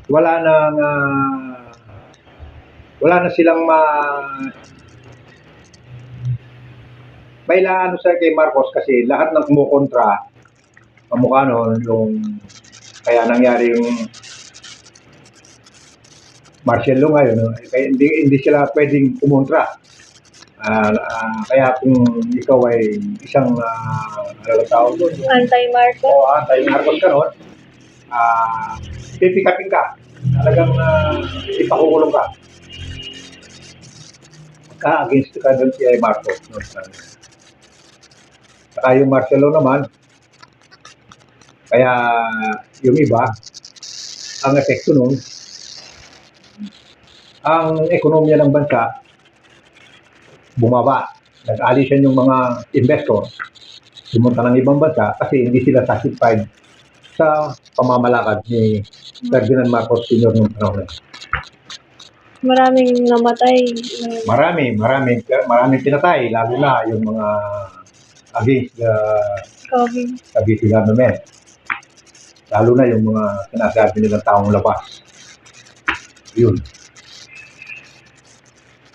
wala nang wala na silang mailaano sa kay Marcos kasi lahat ng kumukontra kamukha noon yung kaya nangyari yung martial law ngayon, no? Kaya hindi sila pwedeng kumontra. Kaya kung ikaw ay isang ano tawag doon? Anti-Marcos? O anti-Marcos ka noon, pipikapin ka. Talagang ipakukulong ka. Against ka doon si Marcos. No? Saka yung martial law naman, kaya yung iba, ang epekto nun, ang ekonomiya ng bansa bumaba. Nag-alisan yung mga investor, pumunta ng ibang bansa kasi hindi sila satisfied sa pamamalakad ni Ferdinand Marcos Sr. noong panahon. Maraming namatay. Maraming pinatay, lalo na yung mga against the Cavite government. Lalo na yung mga sinasabi nilang taong labas. Yun.